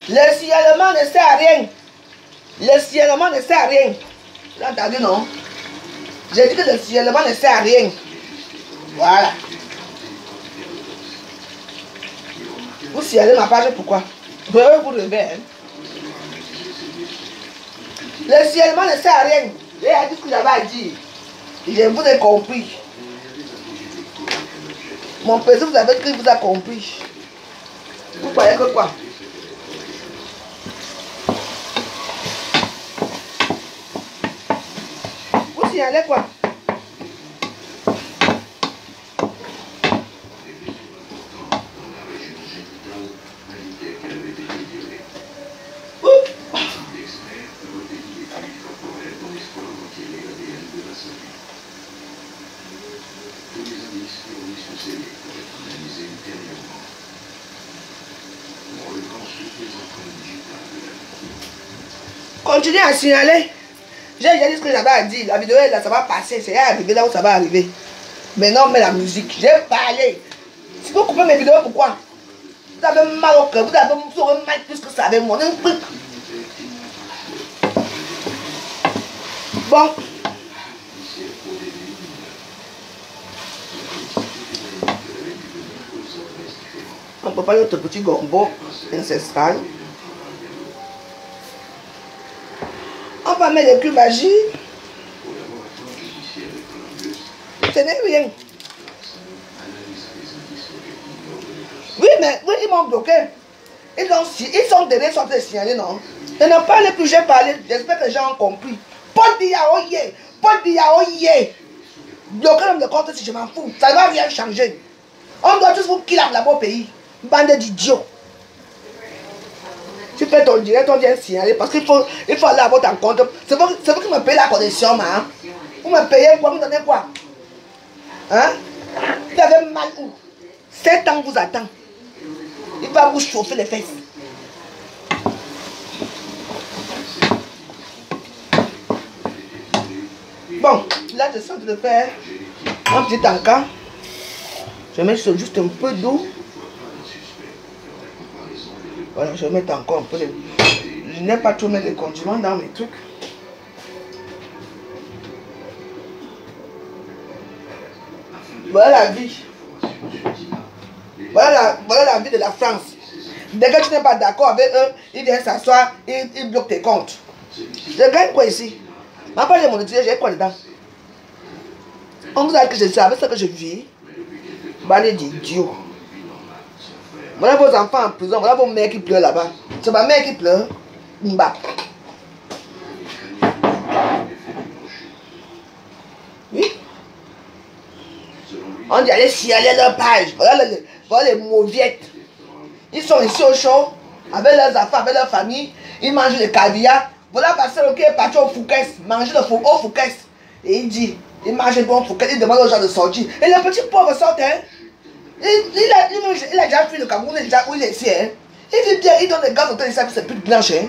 Le signalement ne sert à rien. Le signalement ne sert à rien. Vous avez entendu, non? J'ai dit que le signalement ne sert à rien. Voilà. Vous signalez ma page pourquoi? Je vais vous lever. Hein? Le signalement ne sert à rien. J'ai dit ce que j'avais à dire. Je vous ai compris. Mon président vous avez écrit, vous a compris. Vous croyez que quoi? Vous signalez quoi? Continuez à signaler. J'ai déjà dit ce que j'avais à dire. La vidéo est là, ça va passer. C'est arrivé là où ça va arriver. Maintenant, on met la musique. J'ai parlé. Si vous coupez mes vidéos, pourquoi? Vous avez mal au cœur. Vous avez mal plus que ça avec moi. Bon. On peut pas notre petit gombo ancestral. On va mettre les cubes à jus. Ce n'est rien. Oui, mais oui, ils m'ont bloqué. Ils sont derrière, sont signalés, non? Ils n'ont pas les plus, j'ai parlé. J'espère que les gens ont compris. Pas de yaoye. Pas de yaoye. Bloquer le compte si je m'en fous. Ça ne va rien changer. On doit tous vous killer là-bas au pays. Bande d'idiots. Tu fais ton direct, on vient signaler parce qu'il faut aller à votre compte. C'est vous qui me payez la connexion, hein? Vous me payez quoi? Vous me donnez quoi? Hein? Vous avez mal où? 7 ans vous attend. Il va vous chauffer les fesses. Bon, là je sens de faire un petit encas. Je mets juste un peu d'eau. Voilà, je vais mettre encore un peu de... Je n'ai pas trop mettre les condiments dans mes trucs. Voilà la vie. Voilà la vie de la France. Dès que tu n'es pas d'accord avec eux, ils viennent s'asseoir, ils bloquent tes comptes. Je gagne quoi ici? Ma part de monétiser, j'ai quoi dedans? On vous a dit que je savais ce que je vis. Bande d'idiots. Voilà vos enfants en prison, voilà vos mères qui pleurent là-bas. C'est ma mère qui pleure. Mba. Oui. On dit aller signaler leur page. Voilà les mauviettes. Ils sont ici au chaud, avec leurs enfants, avec leur famille. Ils mangent le caviar. Voilà Marcel qui est parti au Fouquet, manger au Fouquet. Et il dit, il mange un bon Fouquet, il demande aux gens de sortir. Et les petits pauvres sortent, hein. Il a déjà fui le Cameroun, il est déjà où il est ici. Hein. Il vit bien, il donne des gaz au téléphone, c'est plus blanche. Hein.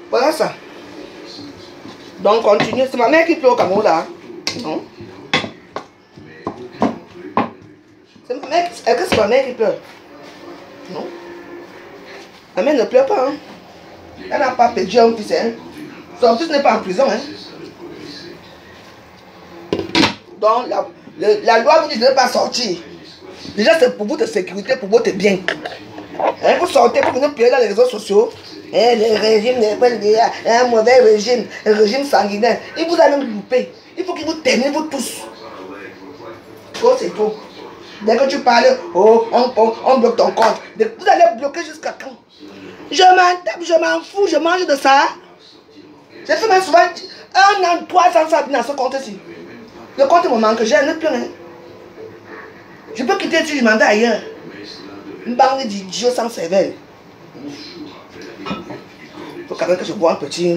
Voilà ça. Donc continue. C'est ma mère qui pleure au Cameroun là. Non. C'est ma mère. Est-ce que c'est ma mère qui pleure? Non. Ma mère ne pleure pas. Hein. Elle n'a pas perdu un fils. Hein. Son fils n'est pas en prison. Hein. Donc la loi vous dit de ne pas sortir. Déjà c'est pour votre sécurité, pour votre bien. Hein, vous sortez pour venir pleurer dans les réseaux sociaux. Hein, le régime n'est pas un mauvais régime, un régime sanguinaire. Il vous a même loupé. Il faut qu'il vous termine, vous tous. Oh, c'est tout. Dès que tu parles, oh, on bloque ton compte. Vous allez bloquer jusqu'à quand? Je m'en tape, je m'en fous, je mange de ça. J'ai fait même souvent 1 an, 300 sabines dans ce compte-ci. Le compte me manque, j'ai un plein. Je peux quitter si je m'en vais ailleurs. Une bande d'idiots sans cervelle. Il faut quand même que je bois un petit.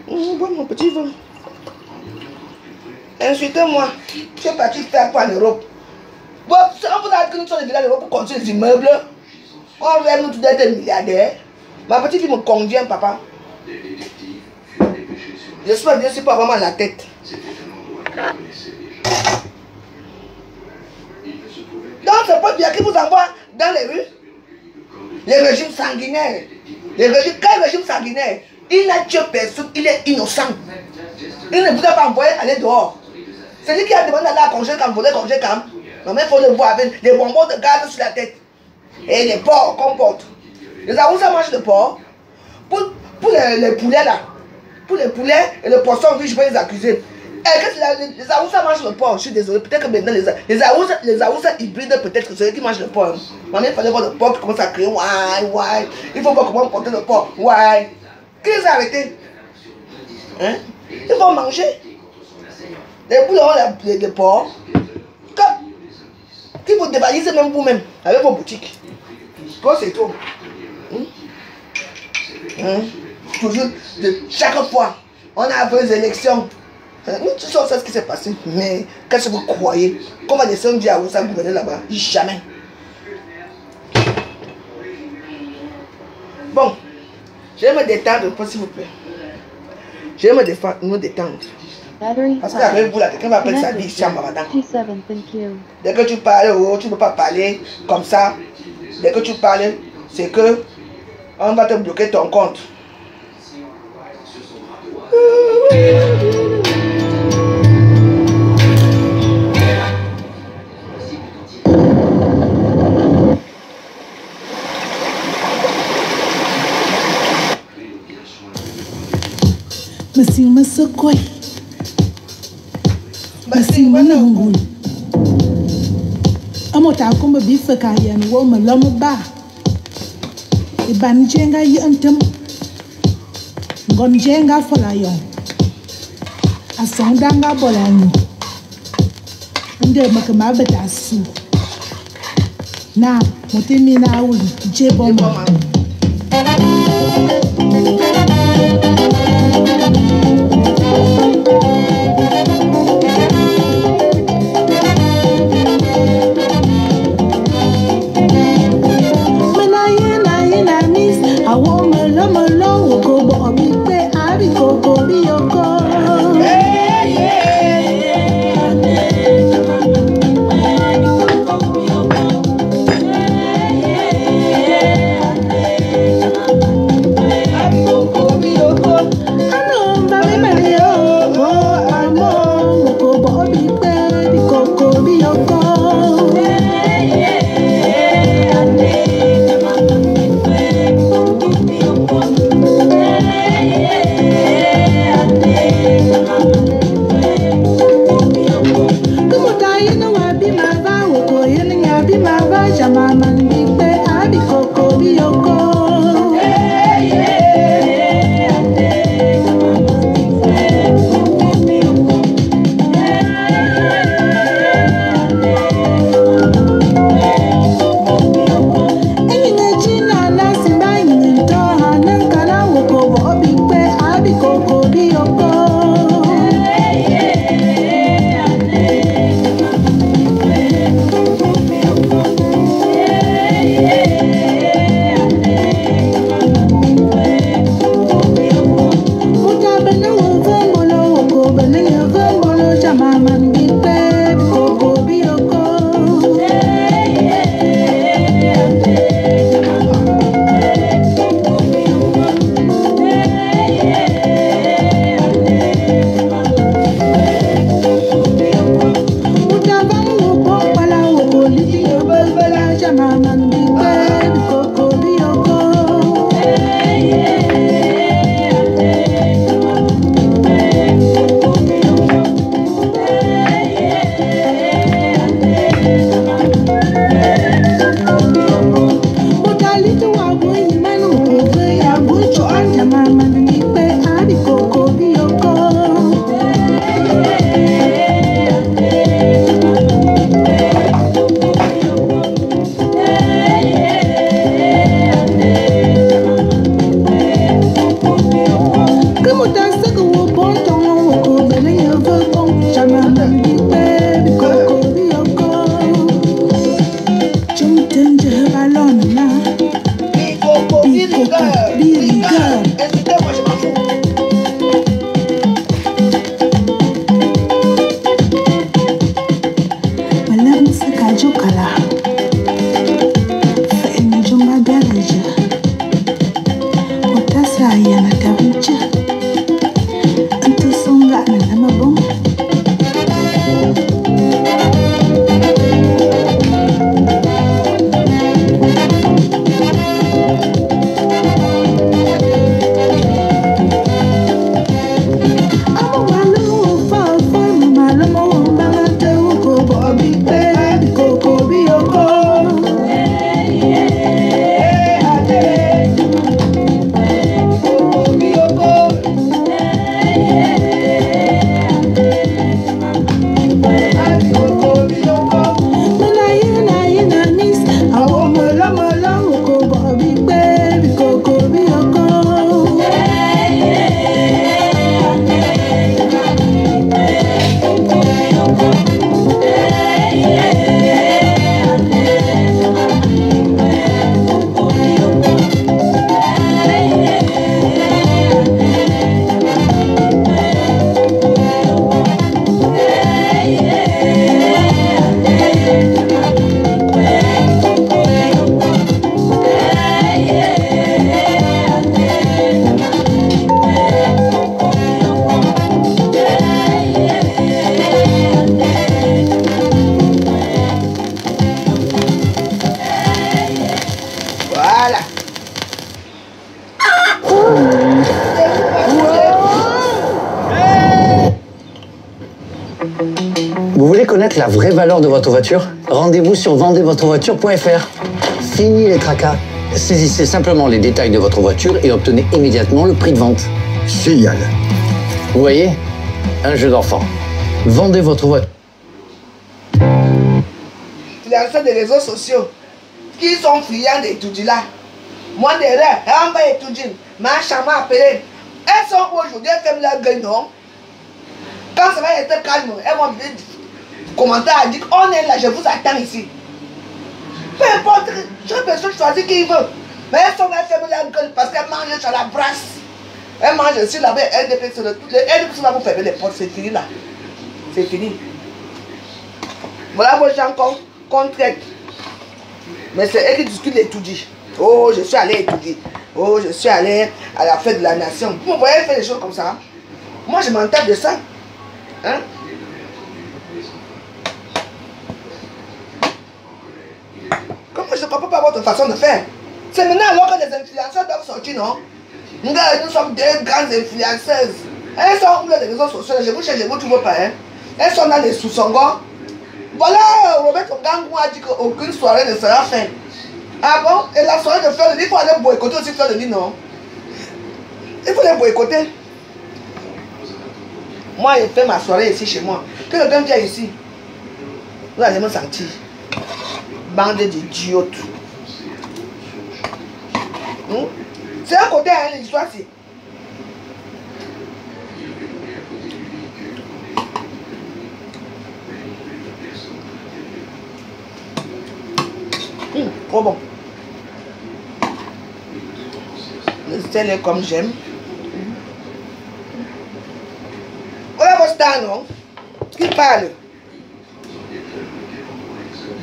Bois mon petit vin. Insultez-moi. Je suis parti faire quoi en Europe? Bon, on vous a dit que nous sommes des villages d'Europe pour construire des immeubles. On rêve nous tous d'être milliardaires. Ma petite fille me convient, papa. J'espère bien que je ne suis pas vraiment à la tête. Donc c'est pas bien qui vous envoie dans les rues. Les régimes sanguinaires. Quel régime sanguinaire? Il n'a tué personne, il est innocent. Il ne vous a pas envoyé aller dehors. C'est lui qui a demandé d'aller à congé camp, voler congé camp. Non mais il faut le voir avec les bonbons de gaz sur la tête. Et les porcs qu'on porte. Les Aoussa mangent le porc. Pour les poulets là. Pour les poulets et le poisson, oui, je peux les accuser. Les Aoussa mangent le porc, je suis désolé. Peut-être que maintenant les Aoussa hybrides, peut-être que c'est eux qui mangent le porc. Mais il fallait voir le porc qui commence à crier. Ouais. Il faut voir comment porter le porc. Ouais. Qui les a arrêtés? Hein? Ils vont manger. Les poules ont les porcs. Qui vous dévalisez même vous-même avec vos boutiques. Quoi c'est tout? Toujours, chaque fois, on a des élections. Nous tous on sait ce qui s'est passé. Mais qu'est-ce que vous croyez? Qu'on va descendre dire à vous ça gouverner là-bas? Jamais. Bon, je vais me détendre, s'il vous plaît. Je vais me détendre. Parce qu'avec vous là, quelqu'un va appeler sa vie Chambaradan. Dès que tu parles, tu ne peux pas parler comme ça. Dès que tu parles, c'est que on va te bloquer ton compte. Masing masukoi, masing manangul. Amota kumba bifa kayan wo malama ba. Iban jenga yantem, gon jenga folayon. Asondanga bolanyo. Nde makama batasu. Na motemi na ulu jeboma. Vous voulez connaître la vraie valeur de votre voiture? Rendez-vous sur vendezvotrevoiture.fr. Fini les tracas. Saisissez simplement les détails de votre voiture et obtenez immédiatement le prix de vente. Génial. Vous voyez? Un jeu d'enfant. Vendez votre voiture. Influenceurs des réseaux sociaux qui sont friands d'étudier là. Moi derrière, on va étudier. Ma chambre appelée. Elles sont aujourd'hui, elles ferment leur gueule, non? Quand ça va être calme, elles vont dire commentaire à dire on est là, je vous attends ici. Peu importe, chaque personne choisit qui il veut. Mais elles sont là, elles ferment leur gueule parce qu'elles mangent sur la brasse. Elles mangent sur la brasse, elles dépêchent sur le tout. Elles va vous fermer les portes, c'est fini là. C'est fini. Voilà vos gens qu'on traite. Mais c'est eux qui discutent l'étudier. Oh, je suis allé étudier. Oh, je suis allé à la fête de la nation. Vous voyez faire des choses comme ça. Moi, je m'en tape de ça. Hein? Comment je ne comprends pas votre façon de faire? C'est maintenant alors que les influenceurs doivent sortir, non? Nous sommes deux grandes influenceuses. Elles sont où les réseaux sociaux? Je vous cherche, je ne vous trouve pas. Hein? Elles sont dans les sous-songons. Voilà, Robert Ongangou a dit qu'aucune soirée ne sera faite. Ah bon? Et la soirée de Fleur de Lys, il faut aller boycotter aussi Fleur de Lys, non? Il faut les boycotter. Moi, je fais ma soirée ici chez moi. Que quelqu'un vient ici, vous allez me sentir. Bande d'idiotes. C'est un côté à l'histoire, c'est. Trop bon. Le sel est comme j'aime. Voilà vos stars, non? Qui parle?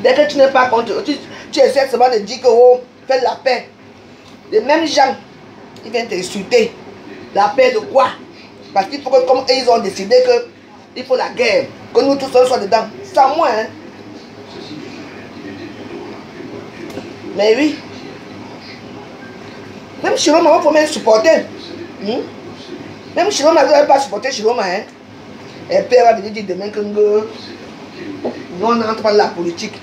Dès que tu n'es pas contre, tu essaies seulement de dire que oh, fais la paix. Les mêmes gens, ils viennent t'insulter. La paix de quoi? Parce qu'il faut que, comme ils ont décidé qu'il faut la guerre, que nous tous soyons dedans. Sans moi, hein. Mais oui. Même Chiroma, il faut même supporter. Même Chiroma, vous n'avez pas supporté Chiroma. Hein? Et Père va venir dire demain que nous n'entrons pas dans la politique.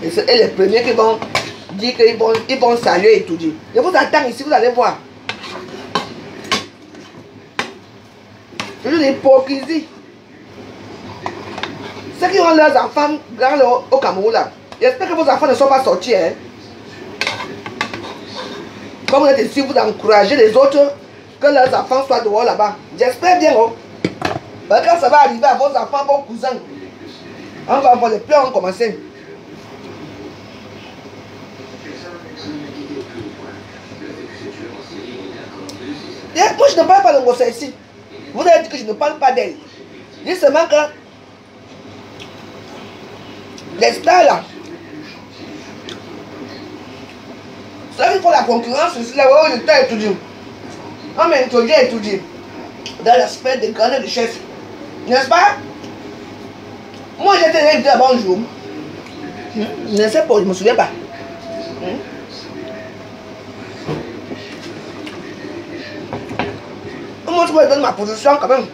Et c'est les premiers qui vont dire qu'ils vont saluer et tout dire. Je vous attends ici, vous allez voir. C'est une hypocrisie. Ceux qui ont leurs enfants grands au Cameroun là. J'espère que vos enfants ne sont pas sortis. Hein. Comme vous êtes ici, vous encouragez les autres que leurs enfants soient dehors là-bas. J'espère bien. Oh. Parce que quand ça va arriver à vos enfants, vos cousins, on va avoir les pleurs, on commencer. Moi, je ne parle pas de Ngossa ici. Vous avez dit que je ne parle pas d'elle. Je dis seulement que les stars là, ça il faut la concurrence ici là, où je t'ai étudié. On m'a introduit à étudier dans l'aspect des grandes richesses. N'est-ce pas? Moi j'étais invité là-bas un jour. Je ne sais pas, je ne me souviens pas. Moi je me donne ma position quand même.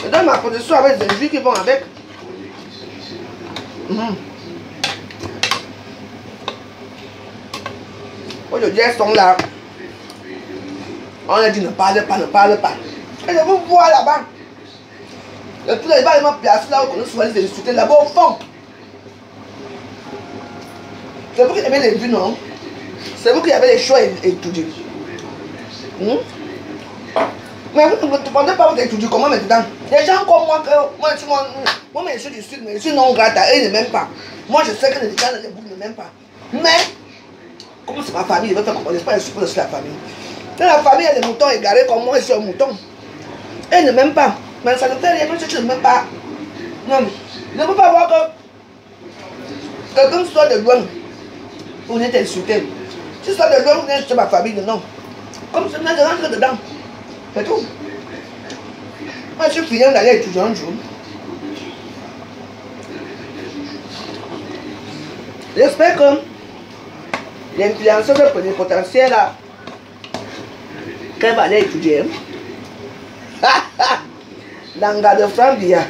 Je donne ma position avec des vues qui vont avec. Aujourd'hui, elles sont là. On a dit ne parle pas, ne parle pas. Et je vous vois là-bas. Et tous les gens me placent là où on nous souvent les insulter là-bas au fond. C'est vous qui avez les vues, non? C'est vous qui avez les choix et tout dire. Mais vous ne demandez pas votre étudier comment maintenant. Les gens comme moi, moi je suis du sud, mais je suis non grata, eux ils ne m'aiment pas. Moi je sais que les gens ne m'aiment pas. Mais, comme c'est ma famille, je vais faire comment? J'espère que je suppose aussi la famille. Dans la famille, il y a des moutons égarés comme moi, je suis un mouton. Eux ne m'aiment pas. Mais ça ne fait rien, même si tu ne m'aimes pas. Non, je ne peux pas voir que quelqu'un soit de loin. Vous venez t'insulter. Si soit de loin, vous venez insulter ma famille, non. Comme ça, je rentre dedans. C'est tout. Moi, je suis friand d'aller étudier un jour. J'espère que l'influenceur de potentiel là, Quand elle va aller étudier, l'anga de Frambia.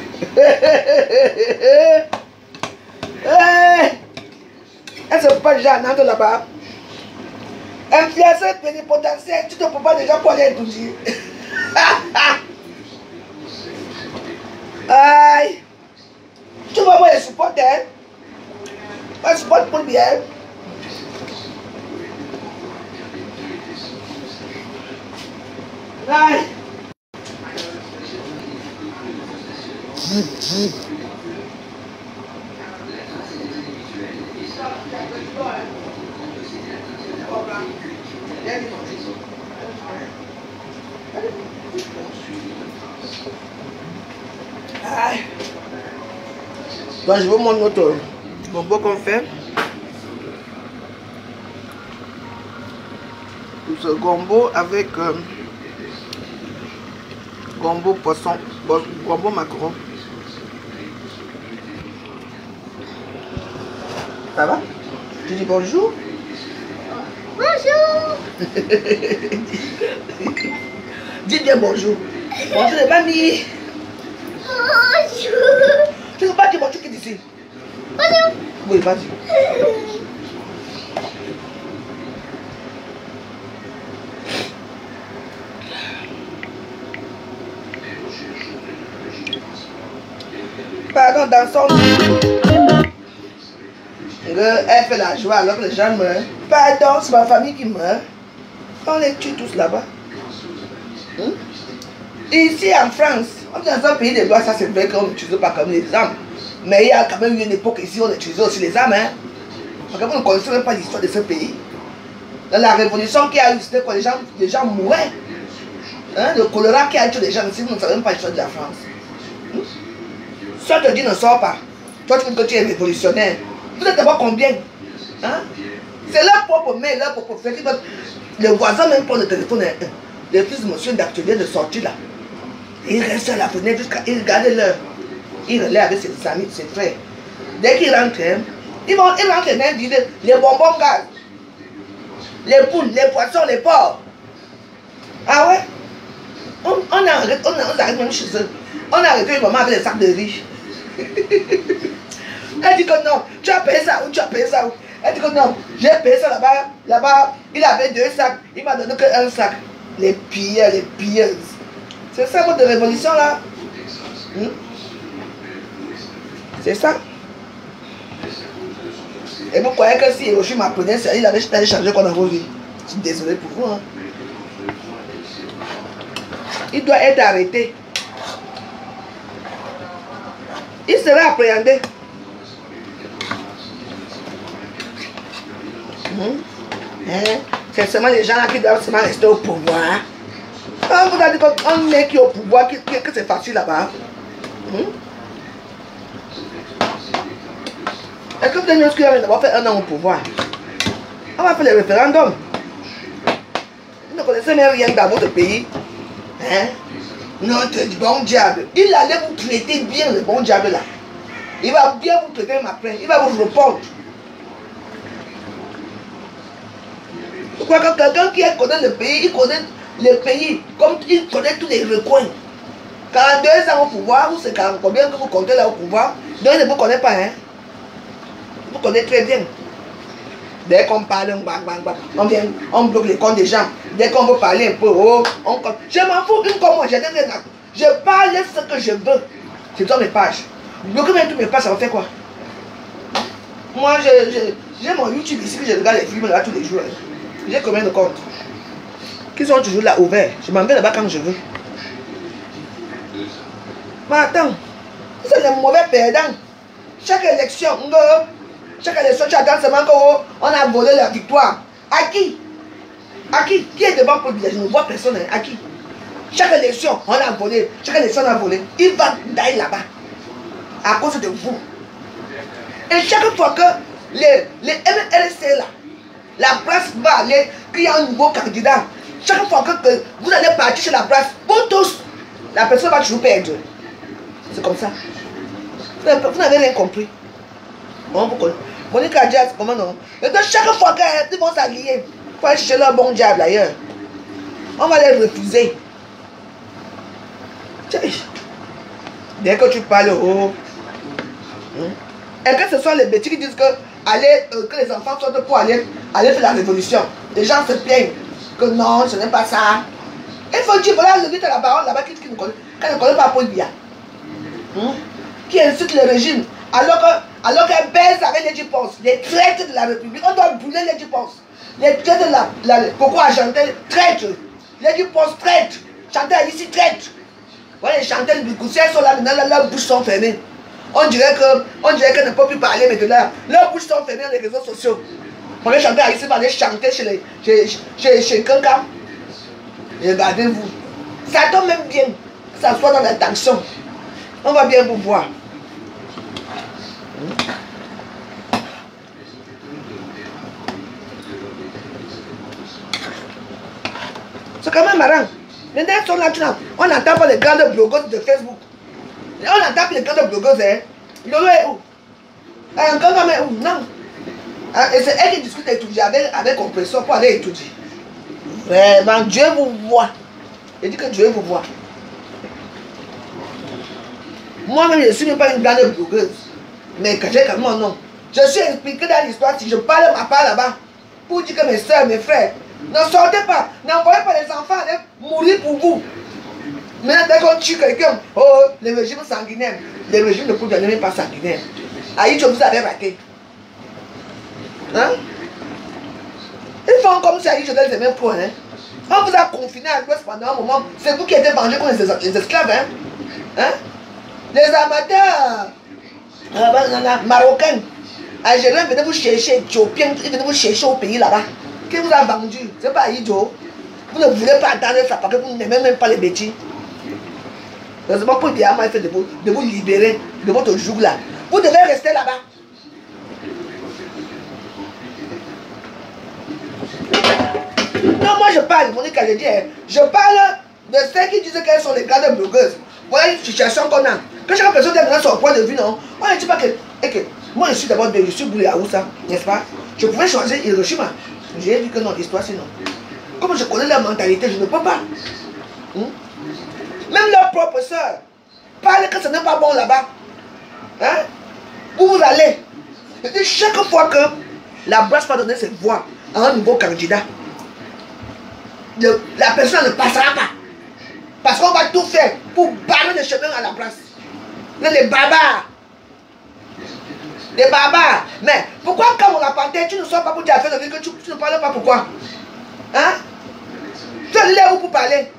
Elle se passe déjà à là-bas. Influenceur plénipotentiaire, tu te peux pas déjà pour aller étudier. Aïe. Tu vas voir les supporters. Un support pour bien. Aïe. Aïe. Donc je vous montre notre gombo qu'on fait. Ce gombo avec gombo poisson, gombo macaron. Ça va? Tu dis bonjour? Bonjour. Dis bien bonjour. Bonjour les mamies. Bonjour. Tu ne veux pas dire bonjour qui est ici? Bonjour. Oui, vas-y. Pardon, dans son elle fait la joie alors que les gens meurent. Pardon, c'est ma famille qui meurt. On les tue tous là-bas. Ici en France, on est dans un pays de loi, ça c'est vrai qu'on n'utilise pas comme les armes. Mais il y a quand même eu une époque ici où on utilisait aussi les armes. Hein? Parce que vous ne connaissez même pas l'histoire de ce pays. Dans la révolution qui a eu, c'était quand les gens mouraient. Hein? Le choléra qui a tué les gens ici, vous ne savez même pas l'histoire de la France. Soit te dit ne sors pas. Toi tu dis que tu es révolutionnaire. Vous êtes d'abord combien? Hein? C'est leur propre mail, leur propre frère. Les voisins même prennent le téléphone. Les fils de monsieur d'atelier de sortie là. Ils restent à la fenêtre jusqu'à. Ils regardent l'heure. Ils relaient avec ses amis, ses frères. Dès qu'ils rentrent, ils rentrent et disent les bonbons gaz. Les poules, les poissons, les porcs. Ah ouais? On arrête même chez eux. On a arrêté une maman avec des sacs de riz. Elle dit que non, tu as payé ça ou tu as payé ça. Elle dit que non, j'ai payé ça là-bas. Là-bas, il avait 2 sacs. Il m'a donné qu'un sac. Les pilleurs, les pilleuses. C'est ça votre révolution là. C'est ça. Et vous croyez que si Hiroshi m'apprenait, il allait changer qu'on a vu. Je suis désolé pour vous. Hein. Il doit être arrêté. Il sera appréhendé. C'est seulement les gens là qui doivent seulement rester au pouvoir. On vous a dit qu'on est qui est au pouvoir, que c'est facile là-bas. Est-ce que vous avez dit qu'on va faire 1 an au pouvoir? On va faire les référendums. Vous ne connaissez même rien dans votre pays. Hein? Notre bon diable. Il allait vous traiter bien, le bon diable là. Il va bien vous traiter même après. Il va vous répondre. Je crois que quelqu'un qui connaît le pays, il connaît le pays comme il connaît tous les recoins. 42 ans au pouvoir, ou c'est combien que vous comptez là au pouvoir, donc il ne vous connaît pas, hein. Vous connaissez très bien. Dès qu'on parle, on bloque les comptes des gens. Dès qu'on veut parler un peu, je m'en fous, une comme moi, je parle ce que je veux. C'est dans mes pages. Bloquer même toutes mes pages, ça me fait quoi? Moi, j'ai mon YouTube ici, que je regarde les films là tous les jours. J'ai combien de comptes qui sont toujours là ouverts. Je m'en vais là-bas quand je veux. Mais attends, c'est les mauvais perdants. Chaque élection, tu attends seulement qu'on a volé la victoire. À qui? À qui? Qui est devant pour dire? Je ne vois personne. Hein. À qui? Chaque élection, on a volé. Chaque élection, on a volé. Il va d'aller là-bas. À cause de vous. Et chaque fois que les MLC là, la place va aller, qu'il y a un nouveau candidat. Chaque fois que vous allez partir sur la place, vous tous, la personne va toujours perdre. C'est comme ça. Vous n'avez rien compris. Bon, vous connaissez. Monique a dit, comment non? Et que chaque fois qu'ils vont s'allier, il faut aller chercher leur bon diable ailleurs. On va les refuser. Dès que tu parles haut, et que ce soit les bêtises qui disent que les enfants sortent pour aller faire la révolution. Les gens se plaignent que non, ce n'est pas ça. Il faut dire, voilà, le dit à la parole là-bas qui ne connaît pas Paul Biya. Qui insulte le régime. Alors qu'elle baise avec les Djipons, les traîtres de la République. On doit brûler les Djipons. Les traîtres de la pourquoi chanter traître? Les Djipons traître. Chanter ici traître. Voilà, les chanteurs du coup, si elles sont là maintenant, leurs bouches sont fermées. On dirait qu'elles ne peuvent plus parler maintenant. Leurs bouches sont fermées dans les réseaux sociaux. Pour les chanteurs ici, va aller chanter chez quelqu'un. Regardez-vous. Ça tombe même bien. Que ça soit dans la tension. On va bien vous voir. C'est quand même marrant. Les nerfs sont là, on n'entend pas les grandes blogueuses de Facebook. On n'entend pas les grandes blogueuses, hein. Lolo est où? Un grand est où? Non. Et c'est elle qui discute d'étudier avec compression pour aller étudier. Vraiment, Dieu vous voit. Il dit que Dieu vous voit. Moi-même, je ne suis même pas une grande blogueuse. Mais que j'ai comme mon nom. Je suis expliqué dans l'histoire, si je parle ma part là-bas, pour dire que mes soeurs, mes frères, ne sortez pas, n'envoyez pas les enfants aller mourir pour vous. Maintenant, dès qu'on tue quelqu'un, oh, le régime sanguinaire, le régime de Poudre n'est même pas sanguinaire. Aïe, vous avez raté. Hein? Ils font comme si Aïe, je donne les mêmes points. Hein? On vous a confiné à l'ouest pendant un moment. C'est vous qui êtes vengé contre les esclaves. Hein? Hein? Les amateurs marocains, algériens, venez vous chercher, éthiopiens, ils venaient vous chercher au pays là-bas. Qui vous a vendu? Ce n'est pas Aïdjo. Vous ne voulez pas attendre ça parce que vous n'aimez même pas les bêtises. Heureusement, pour bien mal fait de vous libérer de votre joug là. Vous devez rester là-bas. Non, moi je parle, Monique a dit, je parle de celles qui disent qu'elles sont les grandes blogueuses. Voilà une situation qu'on a. Que chaque personne donne son point de vue, non? On ne dit pas que moi je suis d'abord je suis Boulé Aoussa, n'est-ce pas? Je pouvais choisir Hiroshima. J'ai dit que non, l'histoire c'est non. Comme je connais leur mentalité, je ne peux pas. Même leurs propres soeurs parlent que ce n'est pas bon là-bas. Hein? Où vous allez? Et chaque fois que la brasse va donner cette voix à un nouveau candidat, la personne ne passera pas. Parce qu'on va tout faire pour barrer le chemin à la place. Les barbares. Les barbares. Mais pourquoi quand on a parlé, tu ne sors pas pour dire affaire de vie que tu ne parles pas pourquoi? Hein? Tu es là où pour parler?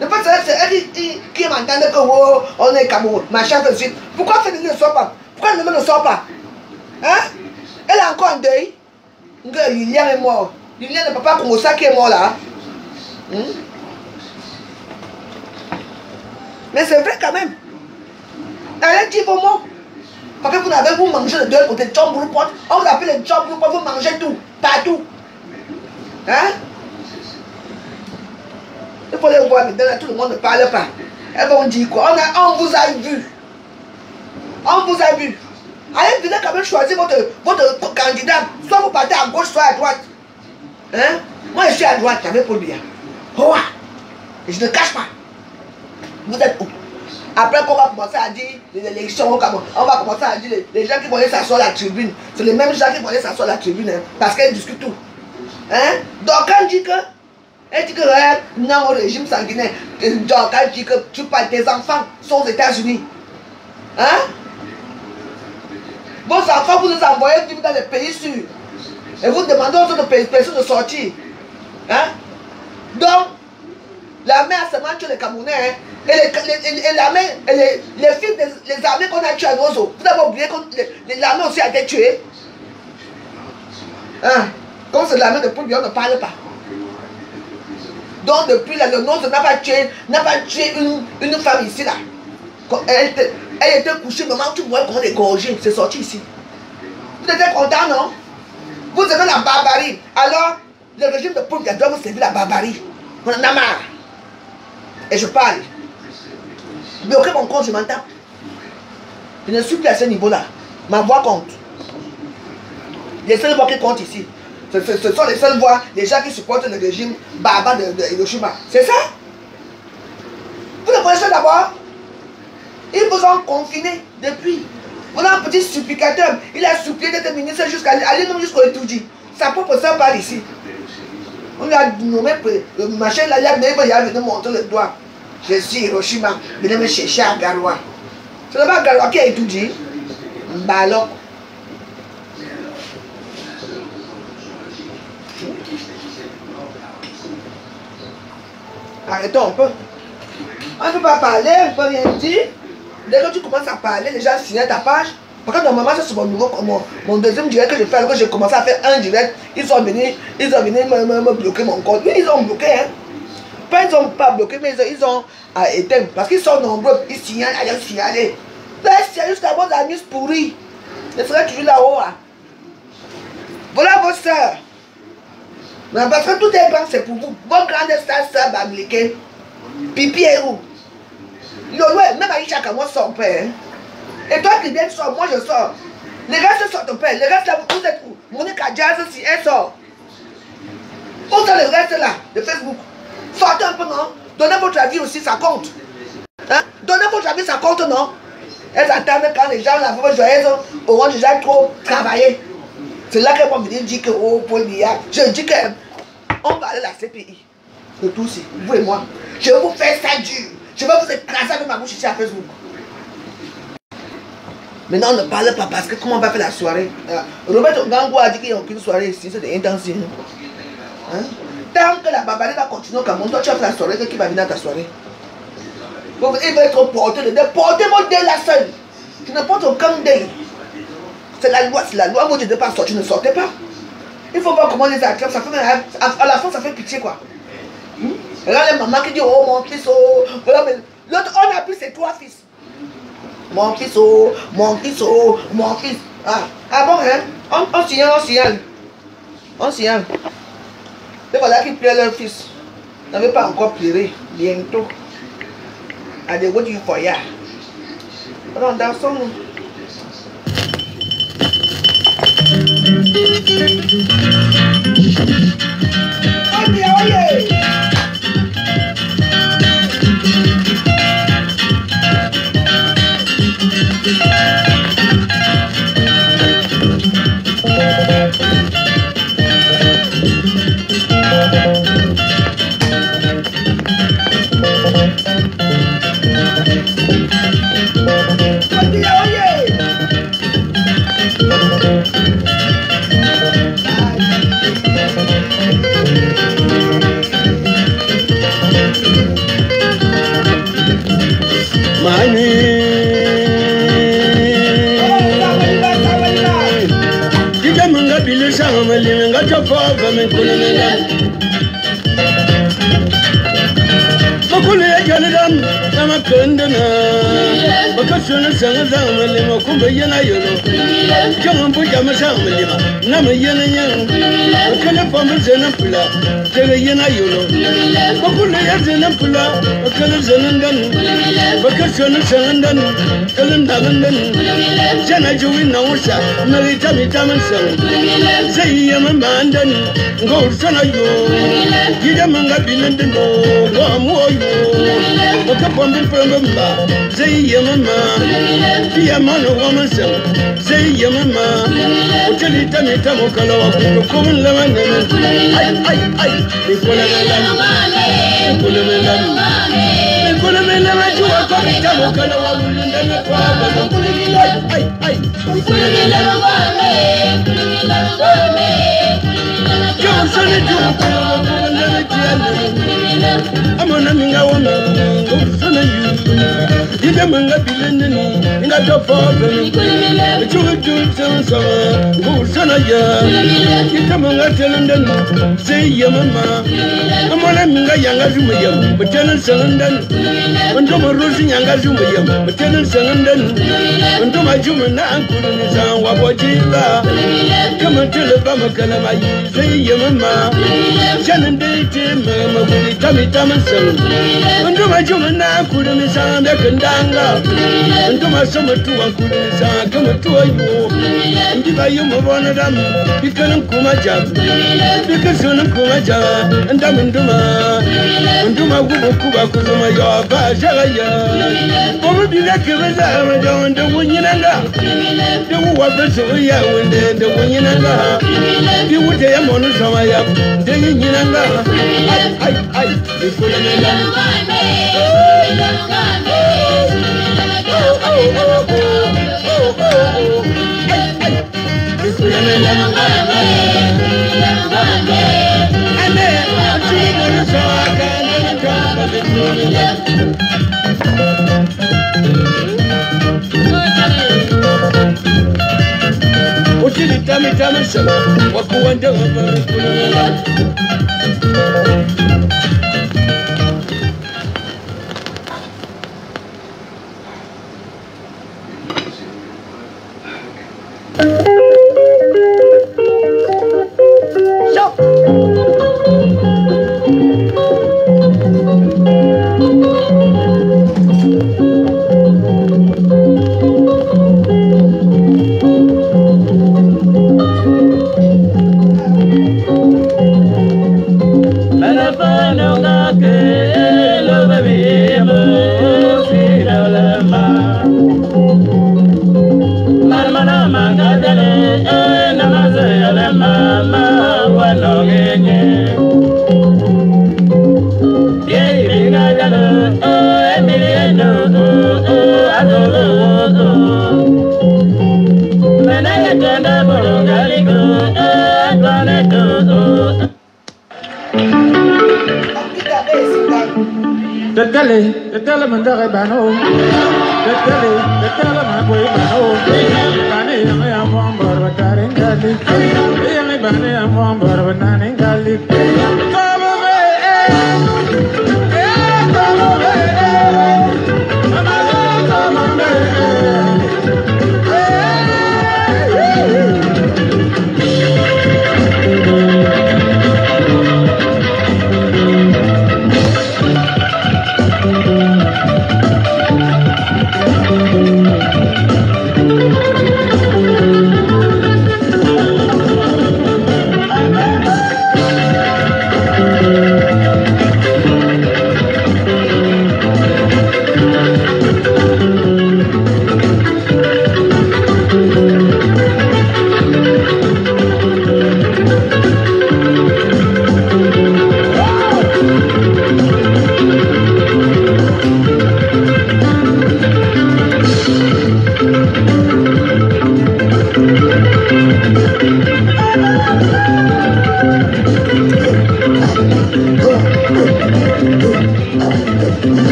Ne pas c'est elle qui m'entend que oh, on est Cameroun, machin de suite. Pourquoi Féline ne sort pas? Pourquoi elle ne sort pas? Hein? Elle a encore un deuil. Lilian est mort. Lilian ne peut pas commencer qui est mort là. Mais c'est vrai quand même. Elle dit vos mots. Parce que vous n'avez vous mangé de deux côtés de chambre pot. On vous appelle les chambre pot, vous mangez tout, partout. Hein? Il faut les voir maintenant, tout le monde ne parle pas. Elles vont dire quoi? On vous a vu. On vous a vu. Allez, venez quand même choisir votre candidat. Soit vous partez à gauche, soit à droite. Hein? Moi je suis à droite, j'avais Paul Biya. Oh, et je ne cache pas. Vous êtes où? Après qu'on va commencer à dire les élections, on va commencer à dire les gens qui vont aller s'asseoir à la tribune. C'est les mêmes gens qui vont aller s'asseoir à la tribune, hein, parce qu'elles discutent tout. Hein? Donc quand elle dit que non au régime sanguinaire, donc quand elle dit que tu parles, tes enfants sont aux États-Unis. Hein? Vos enfants, vous les envoyez vivre dans les pays sûrs. Et vous demandez aux autres personnes de sortir. Hein? Donc, la mère seulement tue les Camerounais. Hein? Et l'armée, les filles des armées qu'on a tuées à Nozo, vous avez oublié que l'armée aussi a été tuée. Hein? Comme c'est l'armée de Poul Biya, on ne parle pas. Donc depuis là, le Nozo n'a pas tué une femme ici là. Elle était couchée, maman, tu vois qu'on est gorgé, c'est sorti ici. Vous êtes content, non? Vous aimez la barbarie. Alors, le régime de Poul Biya doit vous servir la barbarie. On en a marre. Et je parle. Mais aucun mon compte, je m'en tape. Je ne suis plus à ce niveau-là. Ma voix compte. Les seules voix qui comptent ici, Ce sont les seules voix des gens qui supportent le régime barbare de Hiroshima. C'est ça? Vous le connaissez d'abord? Ils vous ont confiné depuis. Vous avez un petit supplicateur. Il a supplié d'être ministre jusqu'à aller même jusqu'au étudiant. Sa propre sœur parle ici. On lui a nommé le machin là, il a venu montrer le doigt. Je suis Hiroshima. Venez me chercher à Garoua. C'est là-bas Garoua qui a étudié. Mbalo. Arrêtons un peu. On ne peut pas parler, on ne peut rien dire. Dès que tu commences à parler, les gens signent ta page. Parce que normalement, c'est mon nouveau, mon deuxième direct que je fais, alors que j'ai commencé à faire un direct, ils sont venus me bloquer mon compte. Oui, ils ont bloqué, hein. Pas ils n'ont pas bloqué, mais ils ont éteint. Parce qu'ils sont nombreux, ils signalent, ils signalent. Là, c'est jusqu'à vos amis pourris. Ils seraient toujours là-haut. Hein. Voilà vos soeurs. Mais parce que tout est bon, c'est pour vous. Votre grande sœur américaine, Pipi est où? Même Aïcha, moi, son père. Et toi qui viens, tu sors, moi je sors. Les restes sortent pas. Les restes là, vous êtes où? Monica Jazz, si elle sort. Où sont les restes là, de Facebook? Sortez un peu, non? Donnez votre avis aussi, ça compte. Hein? Donnez votre avis, ça compte, non? Elles attendent quand les gens, la fois joyeuse, auront déjà trop travaillé. C'est là qu'elles vont venir dire que, oh, Paul Biya. Je dis que, on va aller à la CPI. De tout ici, vous et moi. Je vais vous faire ça dur. Je vais vous écraser avec ma bouche ici à Facebook. Maintenant, on ne parle pas parce que comment on va faire la soirée? Robert Ngangou a dit qu'il n'y a aucune soirée ici, c'est des intentions. Hein? Tant que la babalée va continuer au Cameroun, toi tu vas faire la soirée, qui va venir à ta soirée? Il va être porté de dé. Portez-moi dé la seule. Tu ne portes aucun dé. C'est la loi, moi je ne peux pas sortir, ne sortez pas. Il faut voir comment les acteurs, ça fait, à la fin ça fait pitié quoi. Regarde les mamans qui disent, oh mon fils, oh. L'autre, on a pris ses 3 fils. Mon fils, oh, mon fils, oh, mon fils. Ah bon, hein? On signale. On signale. Et voilà qu'ils pleurent leur fils. N'avait pas encore pleuré. Bientôt. Allez, what do you for ya? Alors, dansons-nous. Oye, oye! shannon da ite mama kuri tami tamansan nduma jumna kudu misam ya kandanga nduma sama tuwa kudu misam kama tuwa yo ndiba yumo bona dam bikanan kuma jab bikanan kuma jab nduma gubo kuba kuzuma yo ba jagaya obu biga kebeza amajonda wunyinanga de wuwa beso ya wende de wunyinanga bi wute ya monu sama ya de nyinanga ai bikulanga Tami sana wakuwanda wabakulala Tetele mandare bano, tetele magwe bano. Bani yang ambar batare ngali, yang bani ambar batare ngali. Kamu be, kamu be, kamu be.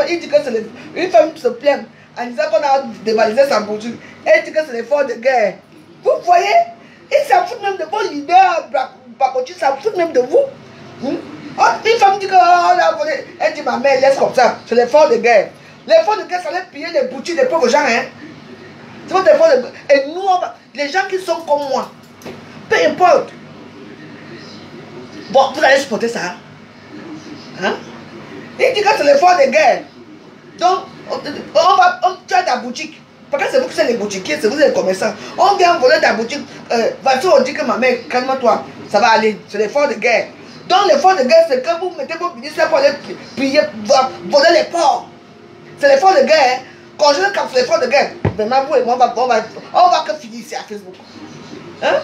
il dit que c'est une femme se plaint en disant qu'on a dévalisé sa boutique. Elle dit que c'est l'effort de guerre. Vous voyez, ils s'en foutent même de vos leaders, Bakotchi, ça fout même de vous. Une femme dit que on a volé. Elle dit ma mère laisse comme ça. C'est l'effort de guerre. L'effort de guerre, ça allait piller les boutiques des pauvres gens. Hein? C'est votre effort de guerre. Et nous, les gens qui sont comme moi, peu importe. Bon, vous allez supporter ça. Hein? Il dit que c'est l'effort de guerre. Donc, tu as ta boutique. Parce que c'est vous qui êtes les boutiquiers, c'est vous les commerçants. On vient voler ta boutique. Vas-y, on dit que ma mère, calme-toi, ça va aller. C'est l'effort de guerre. Donc, l'effort de guerre, c'est que vous mettez vos ministères pour aller piller, voler les ports. C'est l'effort de guerre. Quand je le capte, c'est l'effort de guerre. Maintenant, vous et moi, on va que finir ici à Facebook. Hein?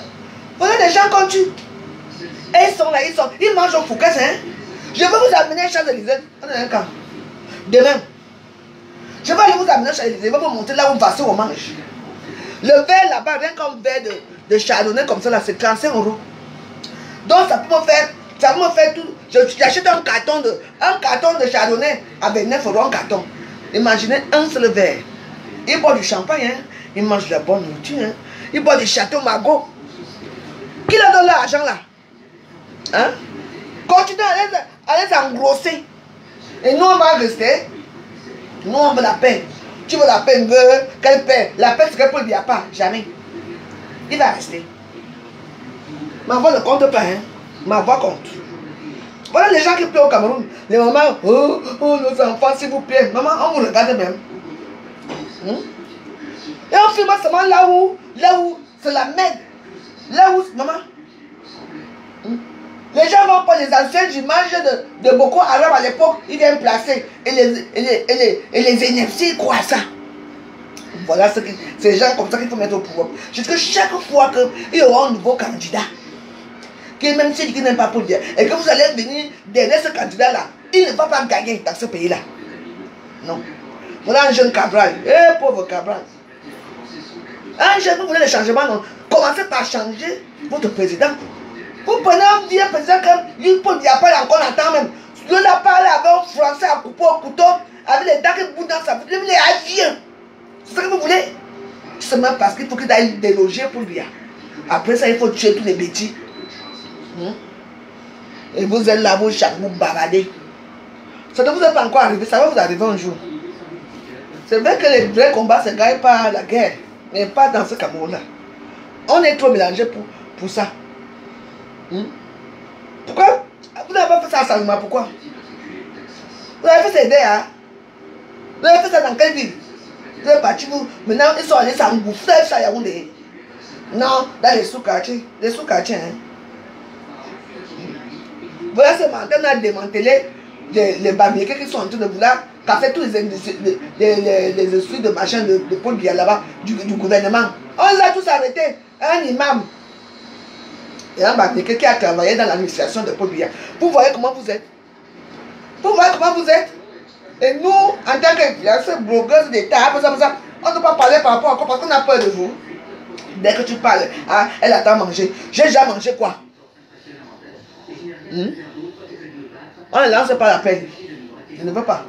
Vous avez des gens comme tu. Et ils sont là, ils mangent au Foucault. Hein? Je vais vous amener à Champs-Élysées. Demain. Je vais aller vous amener à Champs-Élysées. Je vais vous montrer là où on mange. Le verre là-bas, rien qu'un verre de chardonnay comme ça, là, c'est 35 €. Donc ça peut me faire tout. J'achète un carton de chardonnay avec 9 € en carton. Imaginez un seul verre. Il boit du champagne, hein? Il mange de la bonne nourriture. Hein? Il boit du château Margaux. Qui leur donne l'argent là? Hein? Continuez à les engrosser. Et nous on va rester. Nous on veut la paix. Tu veux la paix, quelle paix? La paix c'est que Paul ne vient pas, jamais. Il va rester. Ma voix ne compte pas, hein? Ma voix compte. Voilà les gens qui pleurent au Cameroun. Les mamans, oh nos enfants, s'il vous plaît. Maman, on vous regarde même. Et on filme seulement là où c'est la merde. Là où, maman. Les gens vont prendre les anciennes images de Boko Haram à l'époque, ils viennent placer. Et les énergies, ils croient ça. Voilà c'est les gens comme ça qu'il faut mettre au pouvoir. Parce que chaque fois qu'il y aura un nouveau candidat, qui même s'il n'aime pas pour dire, et que vous allez venir derrière ce candidat-là, il ne va pas gagner dans ce pays-là. Non. Voilà un jeune Cabral. Eh, pauvre Cabral. Un jeune, vous voulez le changement, non? Commencez par changer votre président. Vous prenez un vieux président comme lui, Paul Biya encore longtemps même. Lui, il a parlé avec un français à couper au couteau, avec les dents qui bougent dans sa bouche. Il est vieux. C'est ce que vous voulez? Seulement parce qu'il faut qu'il aille déloger pour lui. Après ça, il faut tuer tous les bêtis. Et vous êtes là, vous baradez. Ça ne vous est pas encore arrivé, ça va vous arriver un jour. C'est vrai que les vrais combats se gagnent par la guerre, mais pas dans ce Cameroun-là. On est trop mélangés pour ça. Pourquoi? Vous n'avez pas fait ça à Salma, pourquoi? Vous avez fait ça aider, hein? Vous avez fait ça dans quelle ville? Vous êtes parti, vous. Maintenant, ils sont allés s'engouffrer, vous avez fait ça à Yaoundé. Non, dans les sous-quartiers. Les sous-quartiers, hein? Voilà ce matin, on a démantelé les barbiers qui sont en train de vouloir casser tous les esprits de machin de Paul Biya là-bas, du gouvernement. On les a tous arrêtés. Un imam. Et un barbier qui a travaillé dans l'administration de Paul Biya. Vous voyez comment vous êtes? Vous voyez comment vous êtes? Et nous, en tant que blogueuses d'État, on ne peut pas parler par rapport à quoi parce qu'on a peur de vous. Dès que tu parles, ah, elle attend manger. J'ai déjà mangé quoi? On ne lance pas la peine. Je ne veux pas.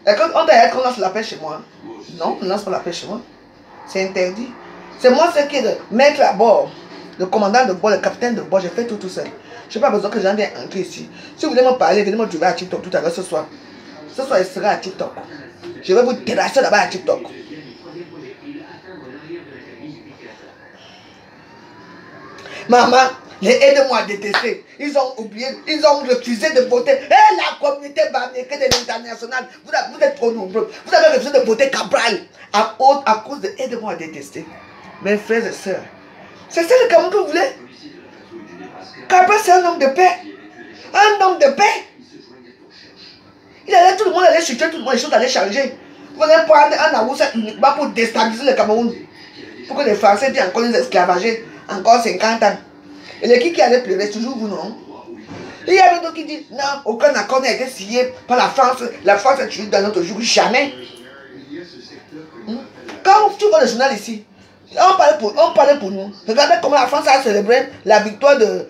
Et quand on dit qu'on lance la peine chez moi, non, on ne lance pas la peine chez moi. C'est interdit. C'est moi ce qui est de mettre à bord, le commandant de bord, le capitaine de bord, j'ai fait tout seul. Je n'ai pas besoin que j'en vienne entrer ici. Si vous voulez me parler, venez me trouver à TikTok tout à l'heure ce soir. Ce soir, il sera à TikTok. Je vais vous terrasser là-bas à TikTok. Maman, les aidez-moi à détester. Ils ont oublié, ils ont refusé de voter. Et la communauté bamèque de l'international, vous êtes trop nombreux. Vous avez refusé de voter Cabral à cause de aidez-moi à détester. Mes frères et sœurs, c'est ça le Cameroun que vous voulez? Cabral, c'est un homme de paix. Un homme de paix. Il allait, tout le monde allait chuter, tout le monde, les choses allaient changer. Vous allez prendre un Aoussa uniquement pour déstabiliser le Cameroun. Pour que les Français disent encore les esclavager. Encore 50 ans. Et les qui allaient pleurer, toujours vous, non? Il y a d'autres qui disent, non, aucun accord n'a été signé par la France. La France est tuée dans notre jour. Jamais. Quand tu vois le journal ici, on parlait pour nous. Regardez comment la France a célébré la victoire de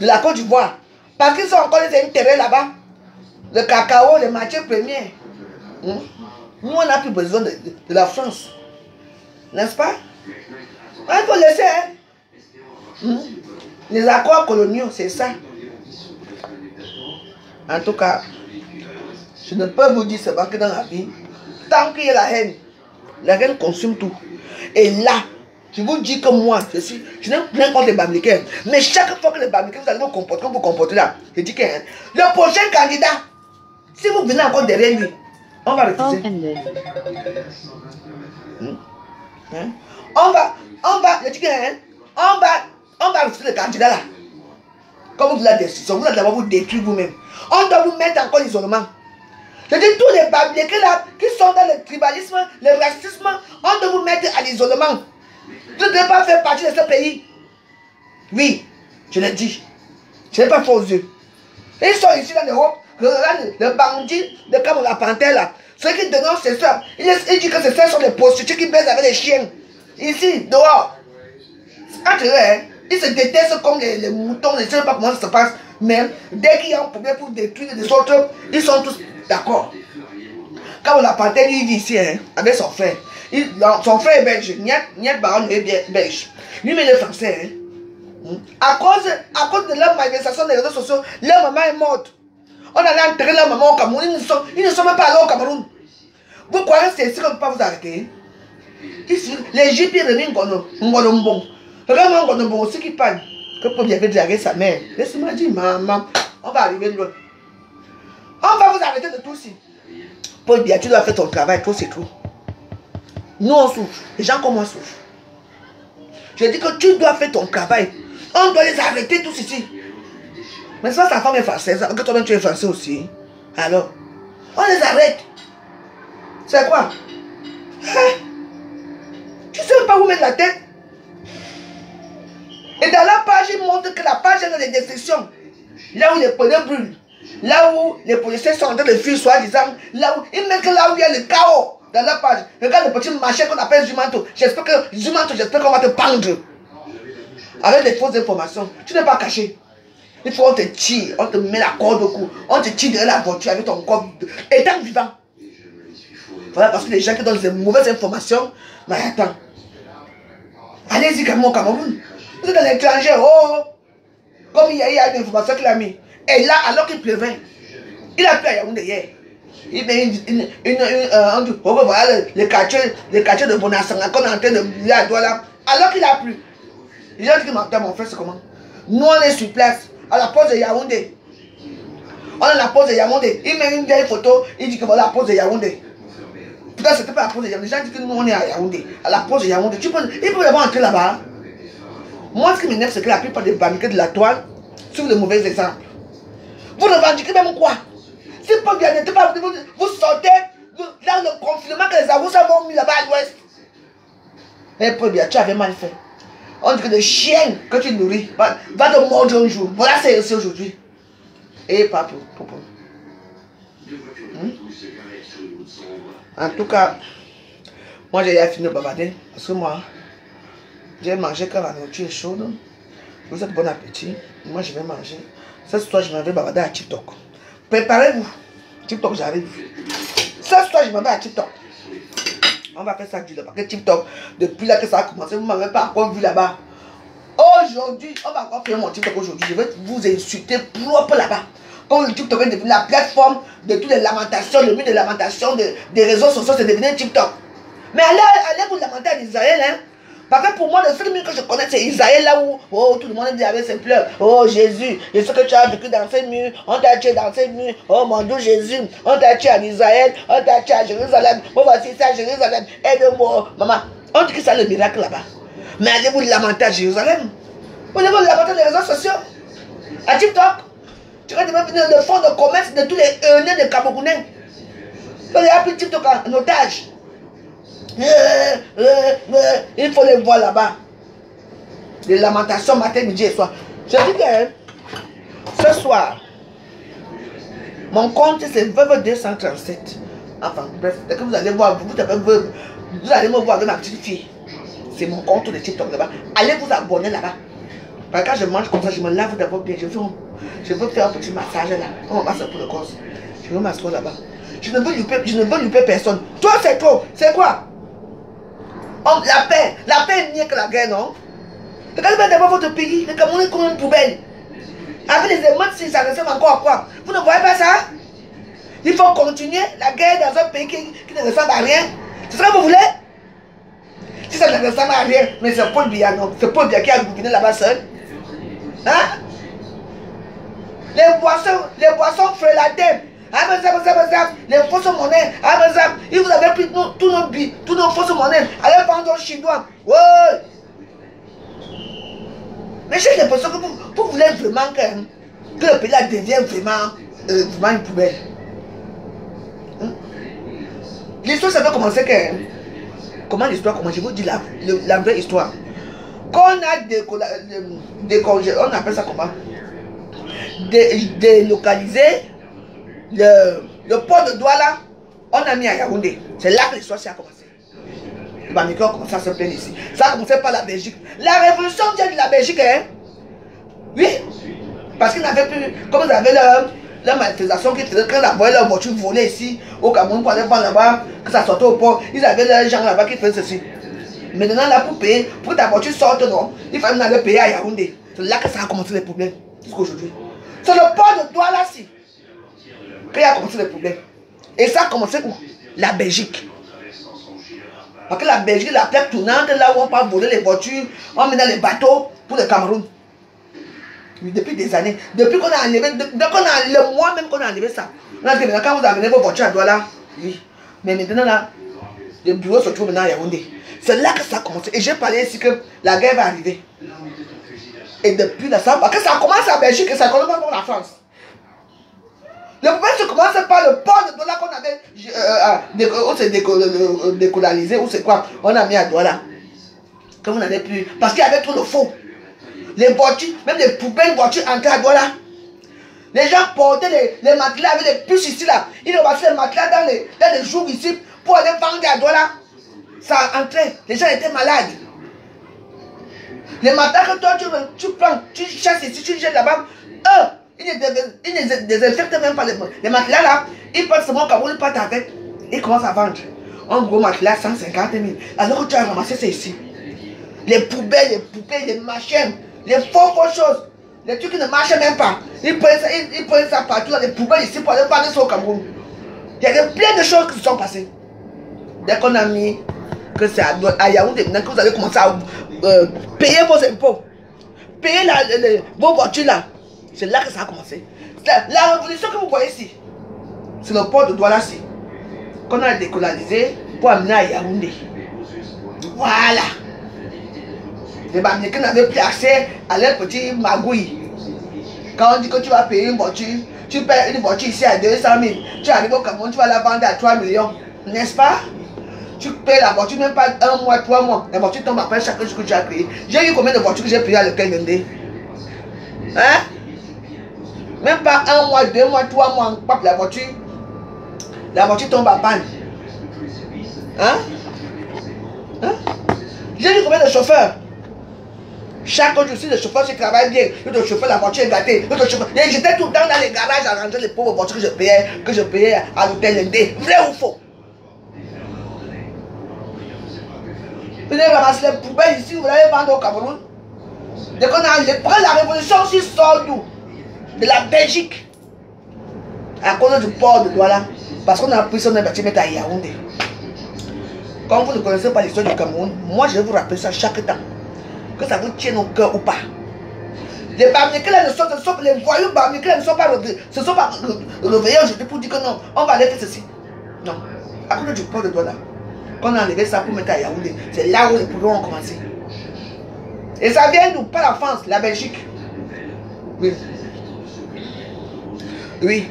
la Côte d'Ivoire. Parce qu'ils ont encore des intérêts là-bas. le cacao, les matières premières. Nous, on n'a plus besoin de la France. N'est-ce pas? Il faut laisser. Hein? Les accords coloniaux, c'est ça. En tout cas, je ne peux vous dire seulement que dans la vie, tant qu'il y a la haine consume tout. Et là, je vous dis que moi, je n'ai rien contre les Bamilekins. Mais chaque fois que les Bamilekins, vous allez vous comporter comme vous comportez là, je dis que le prochain candidat, si vous venez encore derrière lui, on va refuser. Je dis que on va refuser le candidat là. Comme vous la décision, vous allez d'abord vous détruire vous-même. On doit vous mettre encore l'isolement. Je dis tous les Bamilekins là, qui sont dans le tribalisme, le racisme, on doit vous mettre à l'isolement. Vous ne devez pas faire partie de ce pays. Oui, je l'ai dit. Je n'ai pas fait aux yeux. Ils sont ici dans l'Europe. Le bandit de comme la panthère là. Ceux qui dénoncent ces soeurs. Ils disent que ces soeurs sont des prostituées qui baisent avec les chiens. Ici, dehors. Entre eux, hein, ils se détestent comme les moutons. Je ne sais pas comment ça se passe. Mais dès qu'il y a un problème pour détruire les autres, ils sont tous d'accord. Quand la panthère il vit ici, hein, avec son frère. Son frère est belge. Niet Baron est belge. Lui-même il est français. Hein. À cause de leur manifestation des réseaux sociaux, leur maman est morte. On allait enterrer leur maman au Cameroun. Ils ne sont même pas allés au Cameroun. Vous croyez que c'est ici qu'on ne peut pas vous arrêter? Ici, les JP reviennent Ngonombon. Regarde Ngonombon aussi qui parle. Que Paul avait diarrhée sa mère. Laissez-moi dire, maman, on va arriver loin. On va vous arrêter de tout ici. Paul Biya, tu dois faire ton travail, toi c'est tout. Nous on souffre, les gens comme moi souffrent. Je dis que tu dois faire ton travail. On doit les arrêter tous ici. Mais ça, sa femme est française, que toi-même tu es français aussi. Alors, on les arrête. C'est quoi? Hein? Tu ne sais pas où mettre la tête. Et dans la page, il montre que la page est dans les descriptions. Là où les pneus brûlent. Là où les policiers sont en train de fuir, soi-disant. Là où, ils mettent que là où il y a le chaos. Dans la page. Regarde le petit machin qu'on appelle Zumanto. J'espère qu'on va te pendre. Avec des fausses informations. Tu n'es pas caché. Il faut qu'on te tire. On te met la corde au cou. On te tire derrière la voiture avec ton corps. Étant vivant. Voilà, parce que les gens qui donnent des mauvaises informations. Mais attends. Allez-y, Cameroun. Vous êtes dans l'étranger. Oh. Comme il y a une information qu'il a mis. Et là, alors qu'il pleuvait. Il a plu à Yaoundé hier. Il met voilà les quartiers de Bonassanga qu'on est en train de brûler à Douala. Alors qu'il a plu. Les gens disent que mon frère, c'est comment? Nous, on est sur place, à la pause de Yaoundé. On est à la pause de Yaoundé. Il met une vieille photo, il dit que voilà la pause de Yaoundé. Putain, c'était pas la pause de Yaoundé. Les gens disent que nous, on est à Yaoundé. À la pause de Yaoundé. Il peut d'abord entrer là-bas. Moi, ce qui m'énerve, c'est que la plupart des Bamilekins de la toile suivent de mauvais exemples. Vous revendiquez même quoi? Si Paul Biya n'était pas venu, vous sortez dans le confinement que les Awoussa vont mis là-bas à l'ouest. Mais Paul Biya, tu avais mal fait. On dit que le chien que tu nourris va te mordre un jour. Voilà, c'est aussi aujourd'hui. Et pas pour. En tout cas, moi j'ai fini de bavarder. Parce que moi, j'ai mangé quand la nourriture est chaude. Vous êtes bon appétit. Moi je vais manger. Ce soir, je m'en vais bavarder à TikTok. Préparez-vous. TikTok, j'arrive. Ce soir, je m'en vais à TikTok. On va faire ça du parce que TikTok, depuis là que ça a commencé, vous ne m'avez pas encore vu là-bas. Aujourd'hui, on va encore faire mon TikTok aujourd'hui. Je vais vous insulter propre là-bas. Comme le TikTok est devenu la plateforme de toutes les lamentations, le mur de lamentation des réseaux sociaux, c'est devenu TikTok. Mais allez vous lamenter à Israël, hein. Parce que pour moi, le seul mur que je connais, c'est Israël, là où tout le monde dit avec ses pleurs. Oh Jésus, je sais que tu as vécu dans ces murs, on t'a tué dans ces murs. Oh mon Dieu Jésus, on t'a tué en Israël, on t'a tué à Jérusalem. Moi voici ça à Jérusalem, aide-moi. Maman, on dit que c'est le miracle là-bas. Mais allez vous lamenter à Jérusalem. Vous allez vous lamenter dans les réseaux sociaux. À TikTok, tu vas devenir le fonds de commerce de tous les haineux de Camerounais. Vous avez pris TikTok en otage. Il faut les voir là-bas. Les lamentations matin, midi et soir. Je dis que ce soir, mon compte c'est Veuve 237. Enfin, bref, dès que vous allez voir, vous allez me voir avec ma petite fille. C'est mon compte de TikTok là-bas. Allez vous abonner là-bas. Parce que quand je mange comme ça, je me lave d'abord bien. Je veux faire un petit massage là. On va passer pour le gosse. Je veux m'asseoir là-bas. Je ne veux louper personne. Toi, c'est trop. C'est quoi? Oh, la paix est mieux que la guerre, non? Regardez d'abord votre pays. Le Cameroun est comme une poubelle. Avec les émeutes, si ça ressemble encore à quoi? Vous ne voyez pas ça? Il faut continuer la guerre dans un pays qui ne ressemble à rien. C'est ce que vous voulez? Si ça ne ressemble à rien, mais c'est Paul Biya, non? C'est Paul Biya qui a gouverné là-bas seul. Hein? Les boissons frelatènes. Les fausses monnaies. Et vous avez pris tous nos fausses monnaies. Allez vendre aux Chinois. Ouais. Mais j'ai l'impression que vous voulez vraiment que le pays là devienne vraiment une poubelle. Hein? L'histoire, ça peut commencer que... Comment l'histoire commence? Je vous dis la vraie histoire. Quand on a on appelle ça comment? Délocaliser le port de Douala, on a mis à Yaoundé. C'est là que l'histoire a commencé. Les Bamileke ont commencé à se plaindre ici. Ça a commencé par la Belgique. La révolution vient de la Belgique, hein? Oui. Parce qu'ils n'avaient plus, comme ils avaient leur manifestation, quand ils voyaient leur voiture voler ici, au Cameroun, pour aller prendre là-bas, que ça sortait au port, ils avaient leurs gens là-bas qui faisaient ceci. Maintenant, là, pour payer, pour que ta voiture sorte, non, il fallait aller payer à Yaoundé. C'est là que ça a commencé les problèmes, jusqu'aujourd'hui. C'est le port de Douala-ci qui a commencé les problèmes. Et ça a commencé où? La Belgique. Parce que la Belgique, la plaque tournante, là où on peut voler les voitures, on met dans les bateaux pour le Cameroun. Oui, depuis des années. Depuis qu'on a enlevé, le mois même qu'on a enlevé ça. On a dit, maintenant, quand vous amenez vos voitures à Douala, oui. Mais maintenant, là, le bureau se trouve maintenant à Yaoundé. C'est là que ça a commencé. Et j'ai parlé ici que la guerre va arriver. Et depuis là, ça, parce que ça commence à Belgique et ça commence pas pour la France. Le problème, ça commence par le port de Douala qu'on avait, on s'est décolonialisé, ou c'est quoi, on a mis à Douala. Que vous n'avez plus, parce qu'il y avait trop de faux. Les voitures, même les poubelles voitures entraient à Douala. Les gens portaient les matelas avec les puces ici là. Ils rebattaient les matelas dans les jours ici pour aller vendre à Douala. Ça entrait, les gens étaient malades. Les matelas que toi tu prends, tu chasses ici, tu jettes là-bas, eux, ils ne désinfectent même pas les matelas là. Ils partent seulement au Cameroun, ils partent avec. Ils commencent à vendre. Un gros matelas, 150 000. Alors que tu as ramassé, c'est ici. Les poubelles, les poupées, les machines, les fausses choses. Les trucs qui ne marchent même pas. Ils prennent ça partout dans les poubelles ici pour aller vendre ça au Cameroun. Il y a plein de choses qui se sont passées. Dès qu'on a mis que c'est à Yaoundé, maintenant que vous allez commencer à payer vos impôts, payer vos voitures là, c'est là que ça a commencé. La révolution que vous voyez ici, c'est le port de Douala-ci, qu'on a décolonisé pour amener à Yaoundé. Voilà. Les Bamileke n'avaient plus accès à leur petit magouille. Quand on dit que tu vas payer une voiture, tu payes une voiture ici à 200 000, tu arrives au Cameroun, tu vas la vendre à 3 millions, n'est-ce pas? Tu payes la voiture même pas 1 mois, 3 mois. La voiture tombe après chaque jour que tu as payé. J'ai eu combien de voitures que j'ai payées à l'école Mende? Hein? Même pas 1 mois, 2 mois, 3 mois, la voiture tombe en panne. Hein? Hein? J'ai eu combien de chauffeurs? Chaque jour, si le chauffeur qui travaille bien, le chauffeur, la voiture est gâtée. J'étais tout le temps dans les garages à rentrer les pauvres voitures que je payais à l'hôtel Mende. Vrai ou faux? Vous allez ramasser les poubelles ici, vous allez vendre au Cameroun. Dès qu'on a la révolution aussi sort d'où? De la Belgique. À cause du port de Douala. Parce qu'on a pris son bâtiment à Yaoundé. Quand vous ne connaissez pas l'histoire du Cameroun, moi je vais vous rappeler ça chaque temps. Que ça vous tienne au cœur ou pas. Les Bamileke là les voyous Bamileke là ne sont pas réveillés aujourd'hui pour dire que non, on va aller faire ceci. Non. À cause du port de Douala. Quand on a enlevé ça pour mettre à Yaoundé, c'est là où les problèmes ont commencé. Et ça vient d'où? Pas la France, la Belgique. Oui. Oui.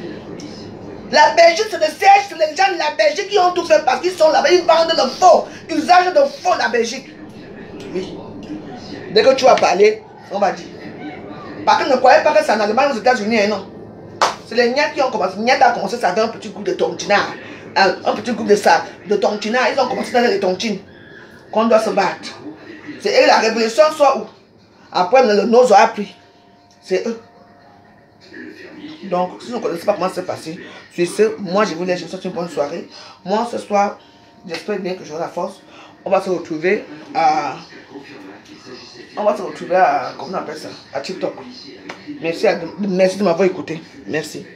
La Belgique, c'est le siège, c'est les gens de la Belgique qui ont tout fait parce qu'ils sont là-bas, ils vendent le faux, usage de faux, la Belgique. Oui. Dès que tu vas parler, on va dire. Parce que ne croyez pas que c'est en Allemagne aux États-Unis, hein, non. C'est les Niats qui ont commencé. Niats a commencé, ça avait un petit groupe de tontinards. Un petit groupe de tontinards. Ils ont commencé dans les tontines. Qu'on doit se battre. C'est eux, la révolution soit où? Après, le Nozo a pris. C'est eux. Donc, si vous ne connaissez pas comment c'est passé, sur ce, moi je vous laisse, je vous souhaite une bonne soirée. Moi ce soir, j'espère bien que j'aurai la force. On va se retrouver à... comment on appelle ça? À TikTok. Merci de m'avoir écouté. Merci.